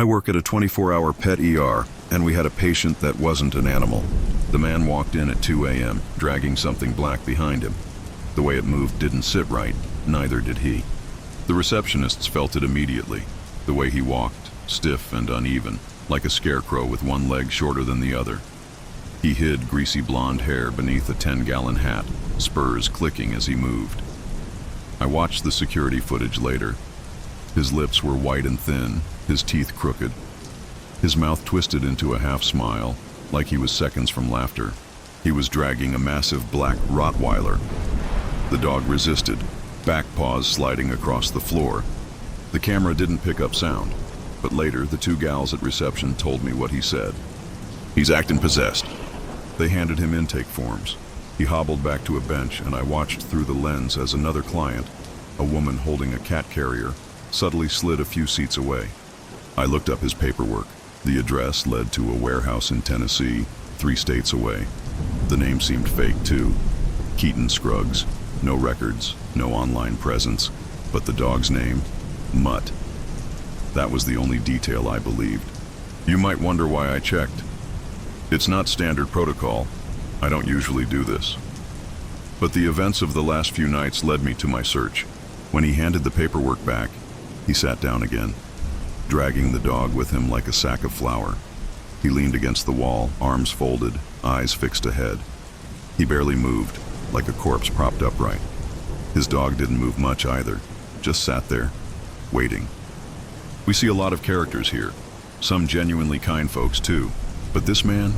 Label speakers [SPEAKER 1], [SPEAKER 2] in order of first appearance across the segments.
[SPEAKER 1] I work at a 24-hour pet ER, and we had a patient that wasn't an animal. The man walked in at 2 a.m., dragging something black behind him. The way it moved didn't sit right, neither did he. The receptionists felt it immediately. The way he walked, stiff and uneven, like a scarecrow with one leg shorter than the other. He hid greasy blonde hair beneath a 10-gallon hat, spurs clicking as he moved. I watched the security footage later. His lips were white and thin, his teeth crooked. His mouth twisted into a half-smile, like he was seconds from laughter. He was dragging a massive black Rottweiler. The dog resisted, back paws sliding across the floor. The camera didn't pick up sound, but later the two gals at reception told me what he said. "He's acting possessed." They handed him intake forms. He hobbled back to a bench, and I watched through the lens as another client, a woman holding a cat carrier, subtly slid a few seats away. I looked up his paperwork. The address led to a warehouse in Tennessee, 3 states away. The name seemed fake too. Keaton Scruggs. No records, no online presence, but the dog's name, Mutt. That was the only detail I believed. You might wonder why I checked. It's not standard protocol. I don't usually do this. But the events of the last few nights led me to my search. When he handed the paperwork back, he sat down again, dragging the dog with him like a sack of flour. He leaned against the wall, arms folded, eyes fixed ahead. He barely moved, like a corpse propped upright. His dog didn't move much either, just sat there, waiting. We see a lot of characters here, some genuinely kind folks too, but this man,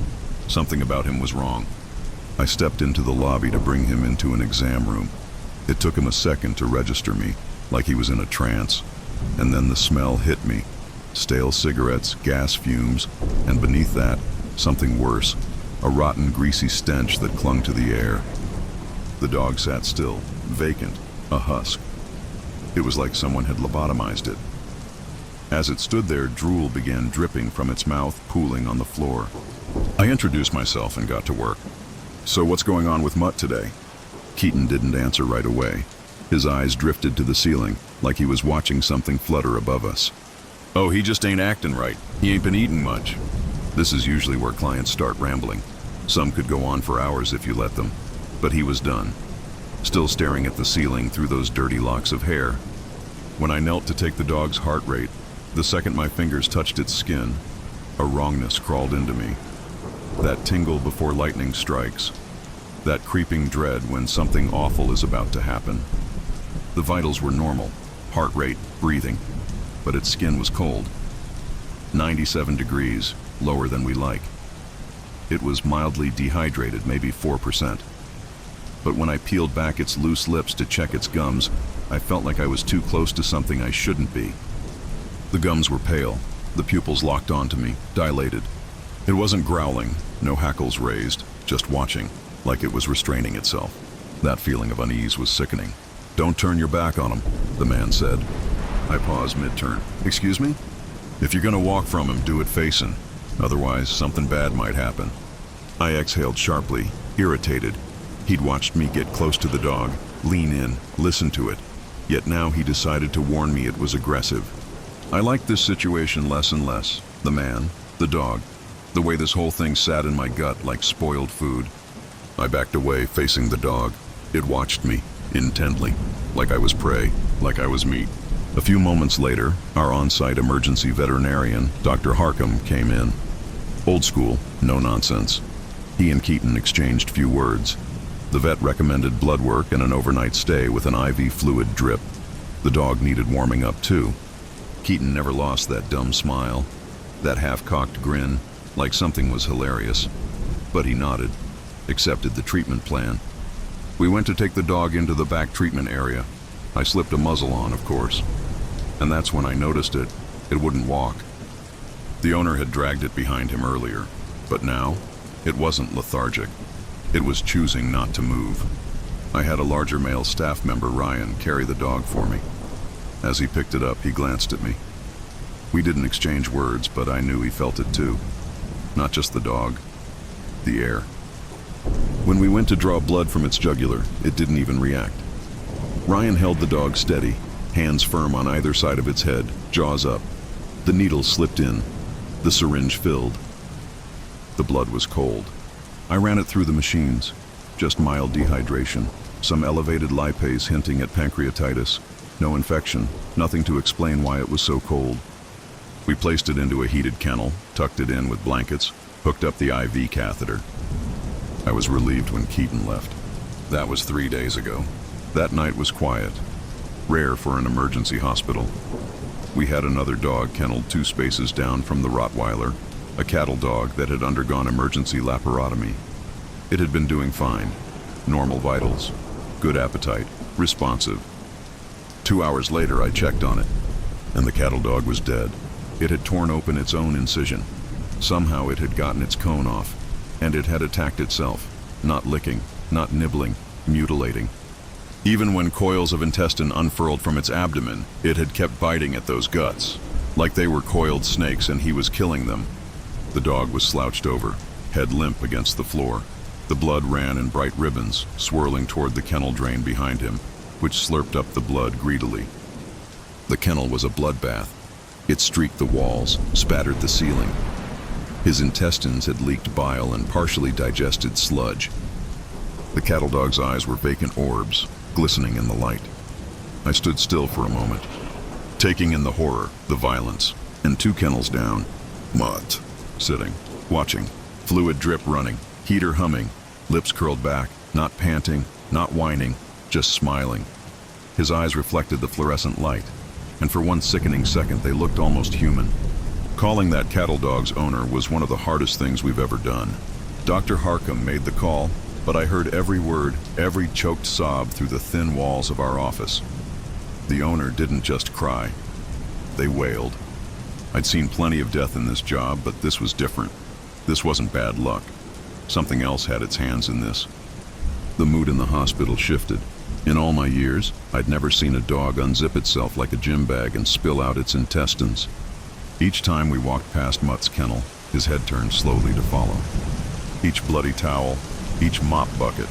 [SPEAKER 1] something about him was wrong. I stepped into the lobby to bring him into an exam room. It took him a second to register me, like he was in a trance, and then the smell hit me. Stale cigarettes, gas fumes, and beneath that, something worse, a rotten, greasy stench that clung to the air. The dog sat still, vacant, a husk. It was like someone had lobotomized it. As it stood there, drool began dripping from its mouth, pooling on the floor. I introduced myself and got to work. "So what's going on with Mutt today?" Keaton didn't answer right away. His eyes drifted to the ceiling, like he was watching something flutter above us. "Oh, he just ain't acting right. He ain't been eating much." This is usually where clients start rambling. Some could go on for hours if you let them. But he was done, still staring at the ceiling through those dirty locks of hair. When I knelt to take the dog's heart rate, the second my fingers touched its skin, a wrongness crawled into me. That tingle before lightning strikes. That creeping dread when something awful is about to happen. The vitals were normal, heart rate, breathing, but its skin was cold. 97 degrees, lower than we like. It was mildly dehydrated, maybe 4%. But when I peeled back its loose lips to check its gums, I felt like I was too close to something I shouldn't be. The gums were pale, the pupils locked onto me, dilated. It wasn't growling, no hackles raised, just watching, like it was restraining itself. That feeling of unease was sickening. "Don't turn your back on him," the man said. I paused mid-turn. "Excuse me?" "If you're gonna walk from him, do it facing. Otherwise, something bad might happen." I exhaled sharply, irritated. He'd watched me get close to the dog, lean in, listen to it. Yet now he decided to warn me it was aggressive. I liked this situation less and less. The man, the dog, the way this whole thing sat in my gut like spoiled food. I backed away, facing the dog. It watched me, intently, like I was prey, like I was meat. A few moments later, our on-site emergency veterinarian, Dr. Harcum, came in. Old school, no nonsense. He and Keaton exchanged few words. The vet recommended blood work and an overnight stay with an IV fluid drip. The dog needed warming up too. Keaton never lost that dumb smile, that half-cocked grin, like something was hilarious. But he nodded, accepted the treatment plan. We went to take the dog into the back treatment area. I slipped a muzzle on, of course. And that's when I noticed it. It wouldn't walk. The owner had dragged it behind him earlier, but now, it wasn't lethargic. It was choosing not to move. I had a larger male staff member, Ryan, carry the dog for me. As he picked it up, he glanced at me. We didn't exchange words, but I knew he felt it too. Not just the dog, the air. When we went to draw blood from its jugular, it didn't even react. Ryan held the dog steady, hands firm on either side of its head, jaws up. The needle slipped in. The syringe filled. The blood was cold. I ran it through the machines. Just mild dehydration, some elevated lipase hinting at pancreatitis. No infection, nothing to explain why it was so cold. We placed it into a heated kennel, tucked it in with blankets, hooked up the IV catheter. I was relieved when Keaton left. That was 3 days ago. That night was quiet, rare for an emergency hospital. We had another dog kenneled 2 spaces down from the Rottweiler, a cattle dog that had undergone emergency laparotomy. It had been doing fine. Normal vitals, good appetite, responsive. 2 hours later, I checked on it, and the cattle dog was dead. It had torn open its own incision. Somehow it had gotten its cone off, and it had attacked itself, not licking, not nibbling, mutilating. Even when coils of intestine unfurled from its abdomen, it had kept biting at those guts, like they were coiled snakes and he was killing them. The dog was slouched over, head limp against the floor. The blood ran in bright ribbons, swirling toward the kennel drain behind him, which slurped up the blood greedily. The kennel was a bloodbath. It streaked the walls, spattered the ceiling. His intestines had leaked bile and partially digested sludge. The cattle dog's eyes were vacant orbs, glistening in the light. I stood still for a moment, taking in the horror, the violence, and 2 kennels down, Mutt, sitting, watching, fluid drip running, heater humming, lips curled back, not panting, not whining, just smiling. His eyes reflected the fluorescent light, and for one sickening second they looked almost human. Calling that cattle dog's owner was one of the hardest things we've ever done. Dr. Harcum made the call, but I heard every word, every choked sob through the thin walls of our office. The owner didn't just cry. They wailed. I'd seen plenty of death in this job, but this was different. This wasn't bad luck. Something else had its hands in this. The mood in the hospital shifted. In all my years, I'd never seen a dog unzip itself like a gym bag and spill out its intestines. Each time we walked past Mutt's kennel, his head turned slowly to follow. Each bloody towel, each mop bucket.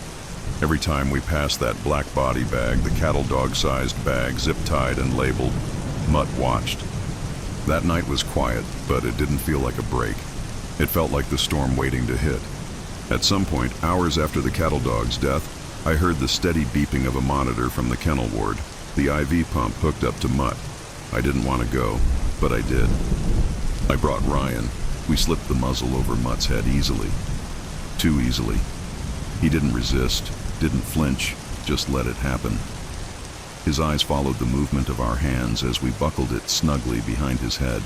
[SPEAKER 1] Every time we passed that black body bag, the cattle dog-sized bag, zip-tied and labeled, Mutt watched. That night was quiet, but it didn't feel like a break. It felt like the storm waiting to hit. At some point, hours after the cattle dog's death, I heard the steady beeping of a monitor from the kennel ward, the IV pump hooked up to Mutt. I didn't want to go, but I did. I brought Ryan. We slipped the muzzle over Mutt's head easily. Too easily. He didn't resist, didn't flinch, just let it happen. His eyes followed the movement of our hands as we buckled it snugly behind his head.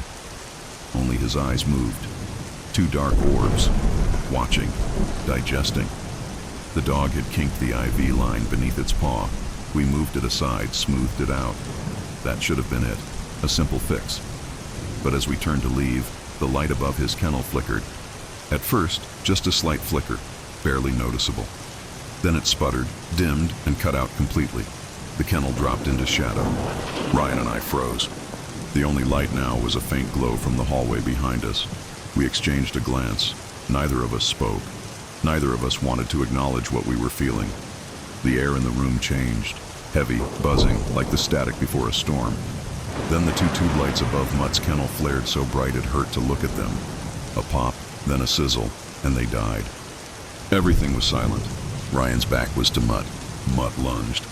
[SPEAKER 1] Only his eyes moved. 2 dark orbs, watching, digesting. The dog had kinked the IV line beneath its paw. We moved it aside, smoothed it out. That should have been it, a simple fix. But as we turned to leave, the light above his kennel flickered. At first, just a slight flicker, barely noticeable. Then it sputtered, dimmed, and cut out completely. The kennel dropped into shadow. Ryan and I froze. The only light now was a faint glow from the hallway behind us. We exchanged a glance. Neither of us spoke. Neither of us wanted to acknowledge what we were feeling. The air in the room changed, heavy, buzzing, like the static before a storm. Then the 2 tube lights above Mutt's kennel flared so bright it hurt to look at them. A pop, then a sizzle, and they died. Everything was silent. Ryan's back was to Mutt. Mutt lunged.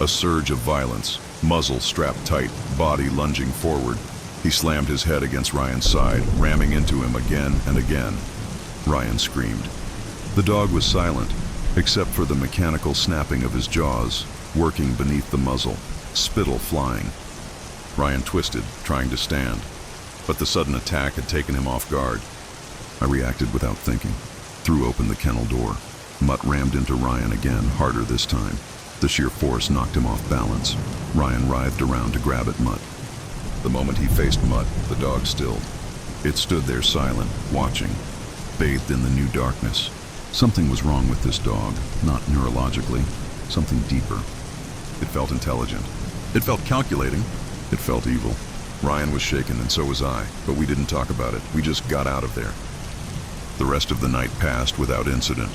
[SPEAKER 1] A surge of violence, muzzle strapped tight, body lunging forward. He slammed his head against Ryan's side, ramming into him again and again. Ryan screamed. The dog was silent, except for the mechanical snapping of his jaws, working beneath the muzzle, spittle flying. Ryan twisted, trying to stand, but the sudden attack had taken him off guard. I reacted without thinking, threw open the kennel door. Mutt rammed into Ryan again, harder this time. The sheer force knocked him off balance. Ryan writhed around to grab at Mutt. The moment he faced Mutt, the dog stilled. It stood there silent, watching, bathed in the new darkness. Something was wrong with this dog, not neurologically, something deeper. It felt intelligent. It felt calculating. It felt evil. Ryan was shaken and so was I, but we didn't talk about it. We just got out of there. The rest of the night passed without incident.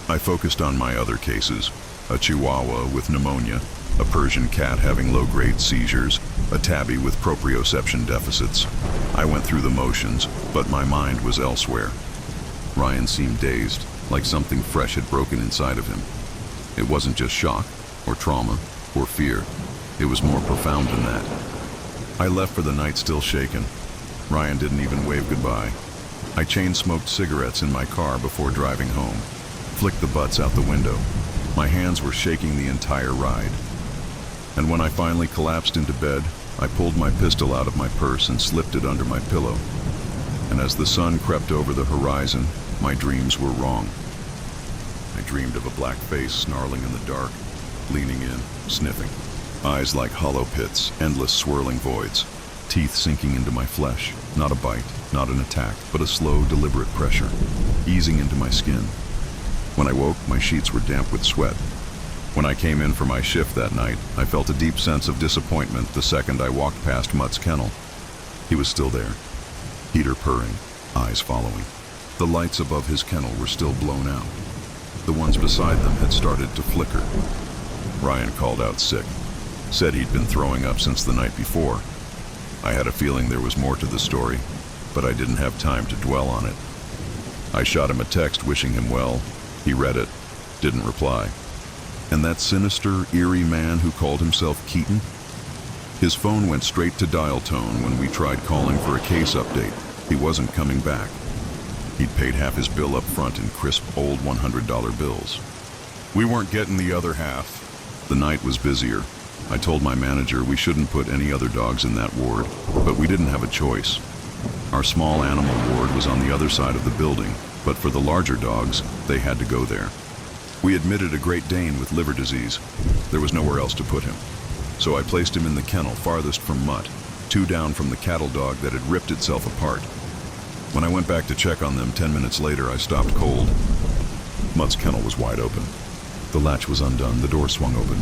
[SPEAKER 1] I focused on my other cases, a Chihuahua with pneumonia, a Persian cat having low-grade seizures, a tabby with proprioception deficits. I went through the motions, but my mind was elsewhere. Ryan seemed dazed, like something fresh had broken inside of him. It wasn't just shock, or trauma, or fear. It was more profound than that. I left for the night still shaken. Ryan didn't even wave goodbye. I chain-smoked cigarettes in my car before driving home, flicked the butts out the window. My hands were shaking the entire ride. And when I finally collapsed into bed, I pulled my pistol out of my purse and slipped it under my pillow. And as the sun crept over the horizon, my dreams were wrong. I dreamed of a black face snarling in the dark, leaning in, sniffing. Eyes like hollow pits, endless swirling voids. Teeth sinking into my flesh. Not a bite, not an attack, but a slow, deliberate pressure, easing into my skin. When I woke, my sheets were damp with sweat. When I came in for my shift that night, I felt a deep sense of disappointment the second I walked past Mutt's kennel. He was still there, heater purring, eyes following. The lights above his kennel were still blown out. The ones beside them had started to flicker. Ryan called out sick, said he'd been throwing up since the night before. I had a feeling there was more to the story, but I didn't have time to dwell on it. I shot him a text wishing him well. He read it, didn't reply. And that sinister, eerie man who called himself Keaton? His phone went straight to dial tone when we tried calling for a case update. He wasn't coming back. He'd paid half his bill up front in crisp old $100 bills. We weren't getting the other half. The night was busier. I told my manager we shouldn't put any other dogs in that ward, but we didn't have a choice. Our small animal ward was on the other side of the building, but for the larger dogs, they had to go there. We admitted a Great Dane with liver disease. There was nowhere else to put him. So I placed him in the kennel farthest from Mutt, 2 down from the cattle dog that had ripped itself apart. When I went back to check on them 10 minutes later, I stopped cold. Mutt's kennel was wide open. The latch was undone, the door swung open.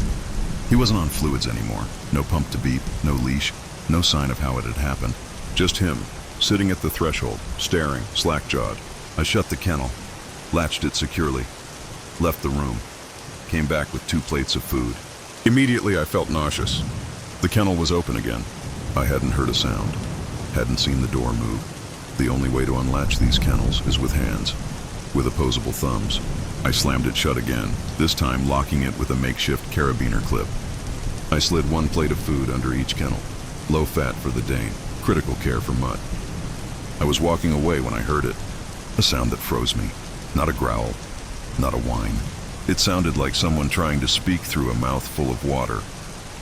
[SPEAKER 1] He wasn't on fluids anymore. No pump to beep, no leash, no sign of how it had happened. Just him, sitting at the threshold, staring, slack-jawed. I shut the kennel, latched it securely, left the room, came back with 2 plates of food. Immediately I felt nauseous. The kennel was open again. I hadn't heard a sound, hadn't seen the door move. The only way to unlatch these kennels is with hands, with opposable thumbs. I slammed it shut again, this time locking it with a makeshift carabiner clip. I slid 1 plate of food under each kennel. Low fat for the Dane, critical care for Mutt. I was walking away when I heard it. A sound that froze me. Not a growl, not a whine. It sounded like someone trying to speak through a mouth full of water,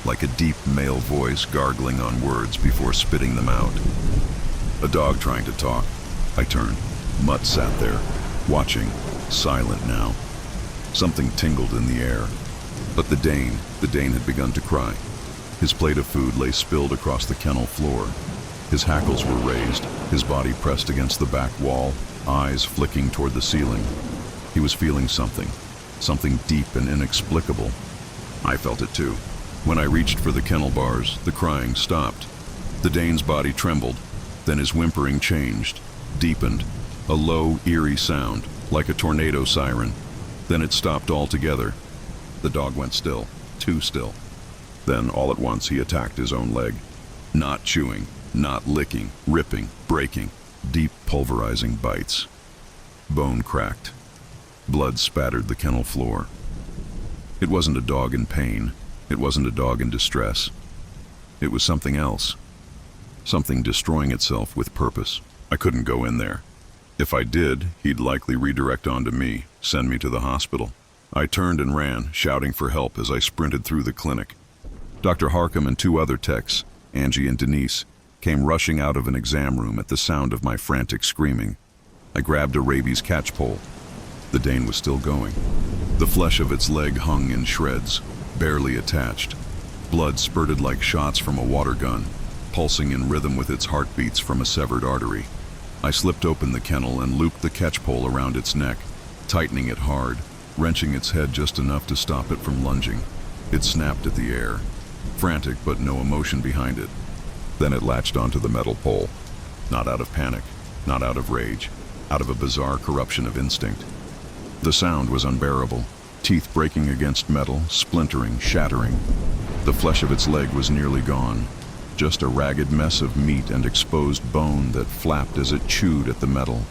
[SPEAKER 1] like a deep male voice gargling on words before spitting them out. A dog trying to talk. I turned. Mutt sat there, watching, silent now. Something tingled in the air. But the Dane had begun to cry. His plate of food lay spilled across the kennel floor. His hackles were raised, his body pressed against the back wall, eyes flicking toward the ceiling. He was feeling something deep and inexplicable. I felt it too. When I reached for the kennel bars, the crying stopped. The Dane's body trembled, then his whimpering changed, deepened, a low, eerie sound, like a tornado siren. Then it stopped altogether. The dog went still, too still. Then, all at once, he attacked his own leg. Not chewing, not licking, ripping, breaking, deep pulverizing bites. Bone cracked. Blood spattered the kennel floor. It wasn't a dog in pain. It wasn't a dog in distress. It was something else. Something destroying itself with purpose. I couldn't go in there. If I did, he'd likely redirect onto me, send me to the hospital. I turned and ran, shouting for help as I sprinted through the clinic. Dr. Harcum and 2 other techs, Angie and Denise, came rushing out of an exam room at the sound of my frantic screaming. I grabbed a rabies catch pole. The Dane was still going. The flesh of its leg hung in shreds, barely attached. Blood spurted like shots from a water gun, pulsing in rhythm with its heartbeats from a severed artery. I slipped open the kennel and looped the catch pole around its neck, tightening it hard, wrenching its head just enough to stop it from lunging. It snapped at the air, frantic but no emotion behind it. Then it latched onto the metal pole, not out of panic, not out of rage, out of a bizarre corruption of instinct. The sound was unbearable, teeth breaking against metal, splintering, shattering. The flesh of its leg was nearly gone, just a ragged mess of meat and exposed bone that flapped as it chewed at the metal.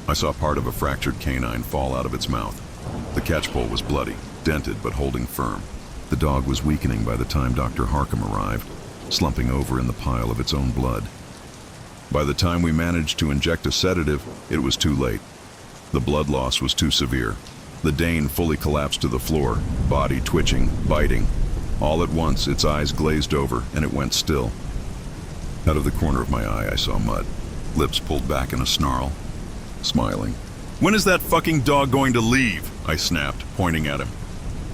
[SPEAKER 1] I saw part of a fractured canine fall out of its mouth. The catchpole was bloody, dented but holding firm. The dog was weakening by the time Dr. Harkham arrived, slumping over in the pile of its own blood. By the time we managed to inject a sedative, it was too late. The blood loss was too severe. The Dane fully collapsed to the floor, body twitching, biting. All at once, its eyes glazed over and it went still. Out of the corner of my eye, I saw Mutt, lips pulled back in a snarl, smiling. "When is that fucking dog going to leave?" I snapped, pointing at him.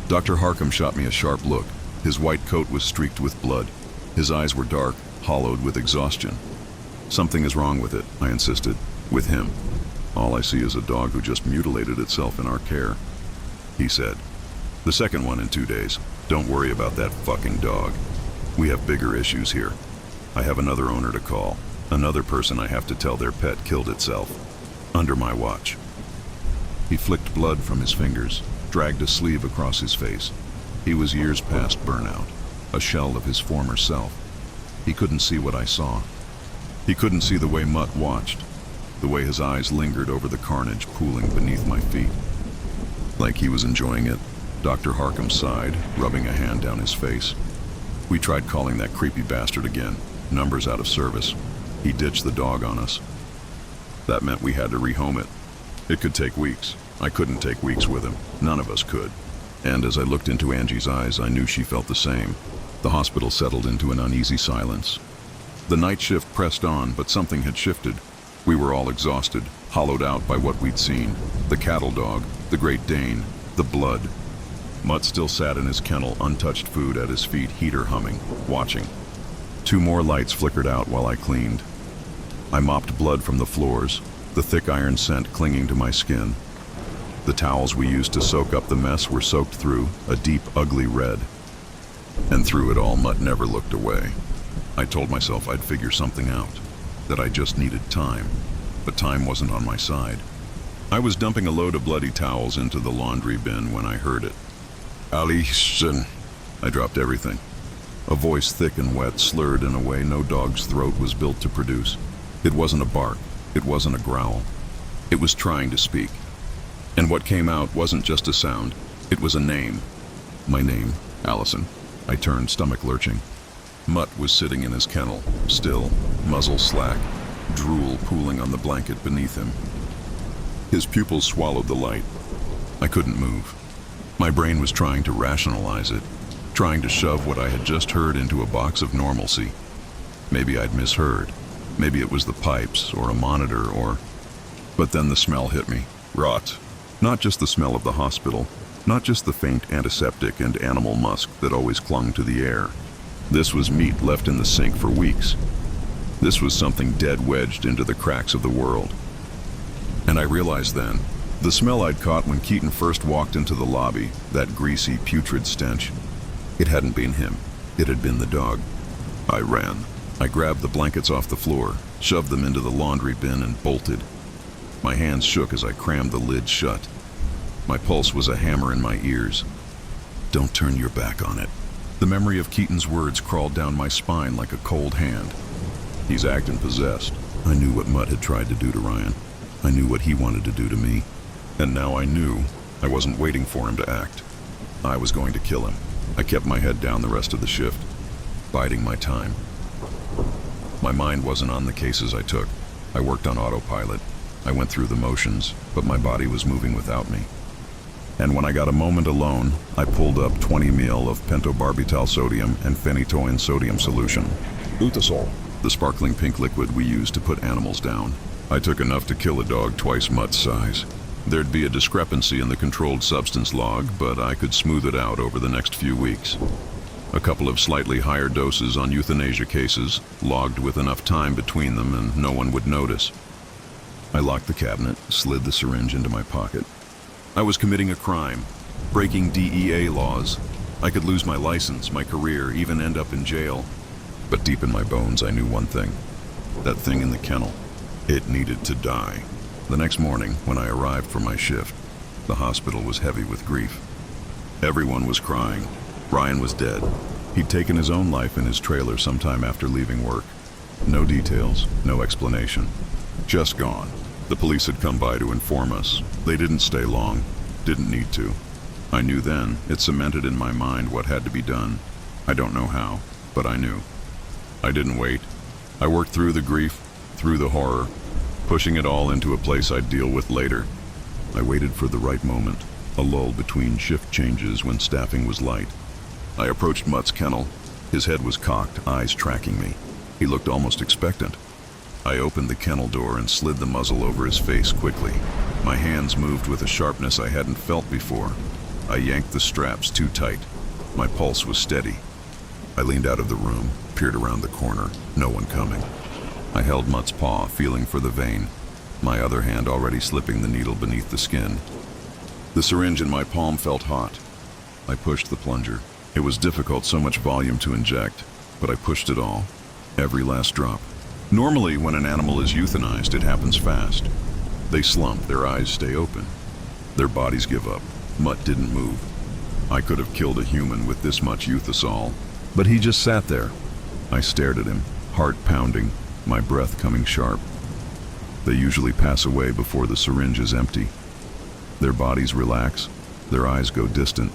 [SPEAKER 1] Dr. Harkham shot me a sharp look. His white coat was streaked with blood. His eyes were dark, hollowed with exhaustion. "Something is wrong with it," I insisted. "With him. All I see is a dog who just mutilated itself in our care." He said, "The second one in 2 days. Don't worry about that fucking dog. We have bigger issues here. I have another owner to call, another person I have to tell their pet killed itself. Under my watch." He flicked blood from his fingers, dragged a sleeve across his face. He was years past burnout, a shell of his former self. He couldn't see what I saw. He couldn't see the way Mutt watched, the way his eyes lingered over the carnage pooling beneath my feet. Like he was enjoying it, Dr. Harkham sighed, rubbing a hand down his face. "We tried calling that creepy bastard again. Numbers out of service. He ditched the dog on us. That meant we had to rehome it. It could take weeks. I couldn't take weeks with him. None of us could." And as I looked into Angie's eyes, I knew she felt the same. The hospital settled into an uneasy silence. The night shift pressed on, but something had shifted. We were all exhausted, hollowed out by what we'd seen. The cattle dog, the Great Dane, the blood. Mutt still sat in his kennel, untouched food at his feet, heater humming, watching. 2 more lights flickered out while I cleaned. I mopped blood from the floors, the thick iron scent clinging to my skin. The towels we used to soak up the mess were soaked through, a deep, ugly red. And through it all, Mutt never looked away. I told myself I'd figure something out, that I just needed time, but time wasn't on my side. I was dumping a load of bloody towels into the laundry bin when I heard it. "Alison." I dropped everything. A voice thick and wet, slurred in a way no dog's throat was built to produce. It wasn't a bark. It wasn't a growl. It was trying to speak. And what came out wasn't just a sound. It was a name. My name, Allison. I turned, stomach lurching. Mutt was sitting in his kennel, still, muzzle slack, drool pooling on the blanket beneath him. His pupils swallowed the light. I couldn't move. My brain was trying to rationalize it, trying to shove what I had just heard into a box of normalcy. Maybe I'd misheard. Maybe it was the pipes, or a monitor, or... But then the smell hit me. Rot. Not just the smell of the hospital, not just the faint antiseptic and animal musk that always clung to the air. This was meat left in the sink for weeks. This was something dead wedged into the cracks of the world. And I realized then, the smell I'd caught when Keaton first walked into the lobby, that greasy, putrid stench, it hadn't been him. It had been the dog. I ran. I grabbed the blankets off the floor, shoved them into the laundry bin, and bolted. My hands shook as I crammed the lid shut. My pulse was a hammer in my ears. "Don't turn your back on it." The memory of Keaton's words crawled down my spine like a cold hand. He's acting possessed. I knew what Mutt had tried to do to Ryan. I knew what he wanted to do to me. And now I knew I wasn't waiting for him to act. I was going to kill him. I kept my head down the rest of the shift, biding my time. My mind wasn't on the cases I took. I worked on autopilot. I went through the motions, but my body was moving without me. And when I got a moment alone, I pulled up 20 ml of pentobarbital sodium and phenytoin sodium solution. Utasol, the sparkling pink liquid we use to put animals down. I took enough to kill a dog twice Mutt's size. There'd be a discrepancy in the controlled substance log, but I could smooth it out over the next few weeks. A couple of slightly higher doses on euthanasia cases, logged with enough time between them and no one would notice. I locked the cabinet, slid the syringe into my pocket. I was committing a crime, breaking DEA laws. I could lose my license, my career, even end up in jail. But deep in my bones, I knew one thing. That thing in the kennel. It needed to die. The next morning, when I arrived for my shift, the hospital was heavy with grief. Everyone was crying. Ryan was dead. He'd taken his own life in his trailer sometime after leaving work. No details, no explanation. Just gone. The police had come by to inform us. They didn't stay long. Didn't need to. I knew then. It cemented in my mind what had to be done. I don't know how, but I knew. I didn't wait. I worked through the grief, through the horror, pushing it all into a place I'd deal with later. I waited for the right moment, a lull between shift changes when staffing was light. I approached Mutt's kennel. His head was cocked, eyes tracking me. He looked almost expectant. I opened the kennel door and slid the muzzle over his face quickly. My hands moved with a sharpness I hadn't felt before. I yanked the straps too tight. My pulse was steady. I leaned out of the room, peered around the corner, no one coming. I held Mutt's paw, feeling for the vein, my other hand already slipping the needle beneath the skin. The syringe in my palm felt hot. I pushed the plunger. It was difficult, so much volume to inject, but I pushed it all, every last drop. Normally, when an animal is euthanized, it happens fast. They slump, their eyes stay open. Their bodies give up. Mutt didn't move. I could have killed a human with this much euthasol, but he just sat there. I stared at him, heart pounding, my breath coming sharp. They usually pass away before the syringe is empty. Their bodies relax, their eyes go distant,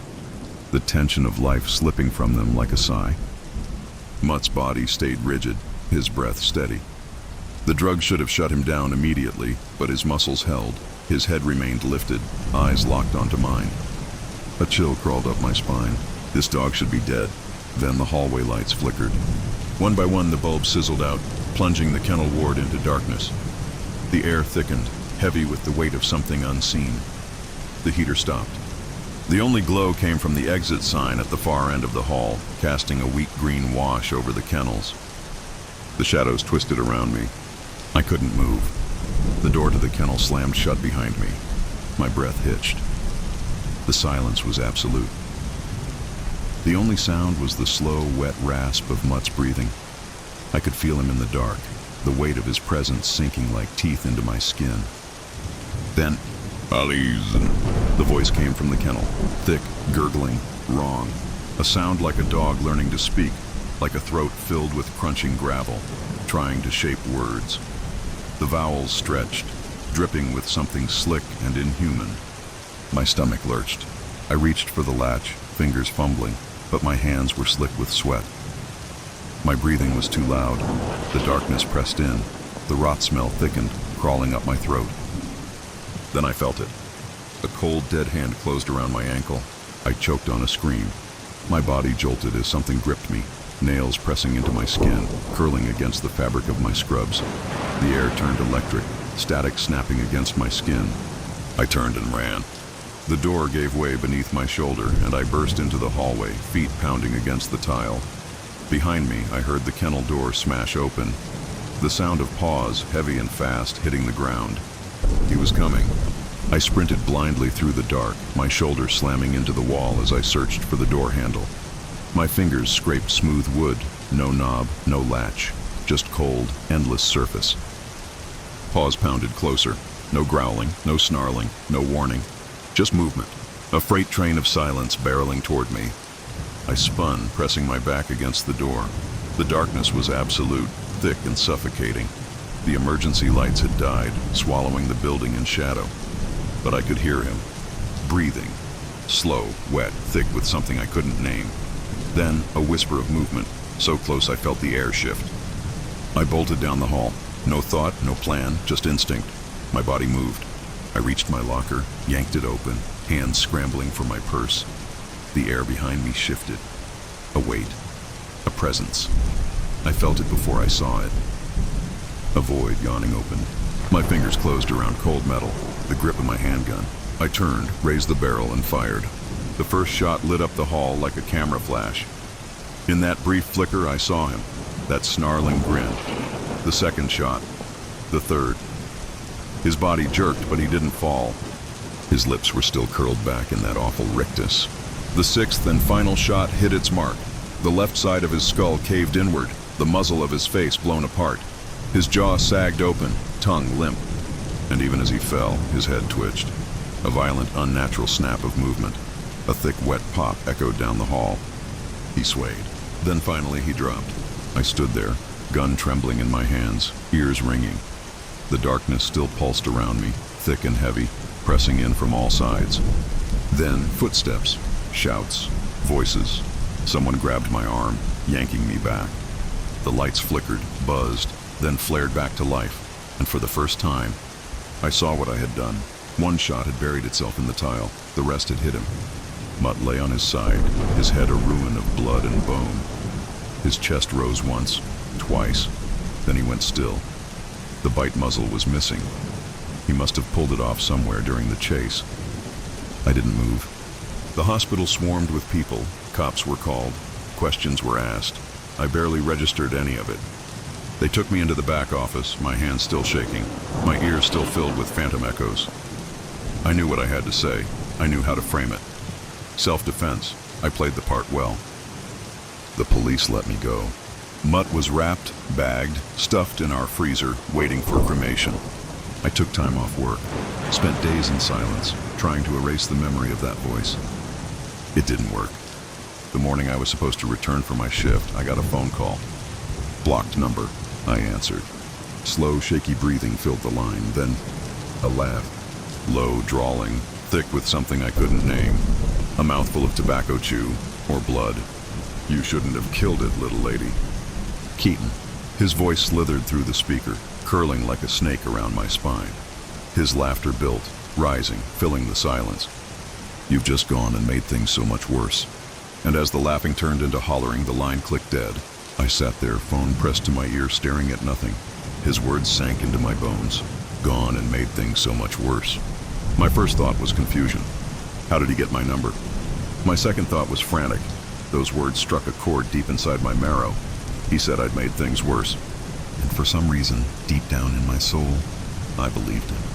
[SPEAKER 1] the tension of life slipping from them like a sigh. Mutt's body stayed rigid, his breath steady. The drug should have shut him down immediately, but his muscles held, his head remained lifted, eyes locked onto mine. A chill crawled up my spine. This dog should be dead. Then the hallway lights flickered. One by one the bulbs sizzled out, plunging the kennel ward into darkness. The air thickened, heavy with the weight of something unseen. The heater stopped. The only glow came from the exit sign at the far end of the hall, casting a weak green wash over the kennels. The shadows twisted around me. I couldn't move. The door to the kennel slammed shut behind me. My breath hitched. The silence was absolute. The only sound was the slow, wet rasp of Mutt's breathing. I could feel him in the dark, the weight of his presence sinking like teeth into my skin. Then, "Alice," the voice came from the kennel, thick, gurgling, wrong. A sound like a dog learning to speak, like a throat filled with crunching gravel, trying to shape words. The vowels stretched, dripping with something slick and inhuman. My stomach lurched. I reached for the latch, fingers fumbling, but my hands were slick with sweat. My breathing was too loud. The darkness pressed in. The rot smell thickened, crawling up my throat. Then I felt it. A cold, dead hand closed around my ankle. I choked on a scream. My body jolted as something gripped me, nails pressing into my skin, curling against the fabric of my scrubs. The air turned electric, static snapping against my skin. I turned and ran. The door gave way beneath my shoulder, and I burst into the hallway, feet pounding against the tile. Behind me, I heard the kennel door smash open. The sound of paws, heavy and fast, hitting the ground. He was coming. I sprinted blindly through the dark, my shoulder slamming into the wall as I searched for the door handle. My fingers scraped smooth wood, no knob, no latch, just cold, endless surface. Paws pounded closer. No growling, no snarling, no warning. Just movement. A freight train of silence barreling toward me. I spun, pressing my back against the door. The darkness was absolute, thick and suffocating. The emergency lights had died, swallowing the building in shadow. But I could hear him, breathing. Slow, wet, thick with something I couldn't name. Then, a whisper of movement, so close I felt the air shift. I bolted down the hall. No thought, no plan, just instinct. My body moved. I reached my locker, yanked it open, hands scrambling for my purse. The air behind me shifted. A weight. A presence. I felt it before I saw it. A void yawning open. My fingers closed around cold metal, the grip of my handgun. I turned, raised the barrel, and fired. The first shot lit up the hall like a camera flash. In that brief flicker, I saw him. That snarling grin. The second shot. The third. His body jerked, but he didn't fall. His lips were still curled back in that awful rictus. The sixth and final shot hit its mark. The left side of his skull caved inward, the muzzle of his face blown apart. His jaw sagged open, tongue limp. And even as he fell, his head twitched. A violent, unnatural snap of movement. A thick, wet pop echoed down the hall. He swayed. Then finally he dropped. I stood there, gun trembling in my hands, ears ringing. The darkness still pulsed around me, thick and heavy, pressing in from all sides. Then footsteps, shouts, voices. Someone grabbed my arm, yanking me back. The lights flickered, buzzed, then flared back to life, and for the first time, I saw what I had done. One shot had buried itself in the tile, the rest had hit him. Mutt lay on his side, his head a ruin of blood and bone. His chest rose once, twice, then he went still. The bite muzzle was missing. He must have pulled it off somewhere during the chase. I didn't move. The hospital swarmed with people. Cops were called. Questions were asked. I barely registered any of it. They took me into the back office, my hands still shaking, my ears still filled with phantom echoes. I knew what I had to say. I knew how to frame it. Self-defense. I played the part well. The police let me go. Mutt was wrapped, bagged, stuffed in our freezer, waiting for cremation. I took time off work, spent days in silence, trying to erase the memory of that voice. It didn't work. The morning I was supposed to return for my shift, I got a phone call. Blocked number, I answered. Slow, shaky breathing filled the line, then a laugh. Low, drawling, thick with something I couldn't name. A mouthful of tobacco chew, or blood. You shouldn't have killed it, little lady. Keaton. His voice slithered through the speaker, curling like a snake around my spine. His laughter built, rising, filling the silence. You've just gone and made things so much worse. And as the laughing turned into hollering, the line clicked dead. I sat there, phone pressed to my ear, staring at nothing. His words sank into my bones. Gone and made things so much worse. My first thought was confusion. How did he get my number? My second thought was frantic. Those words struck a chord deep inside my marrow. He said I'd made things worse. And for some reason, deep down in my soul, I believed him.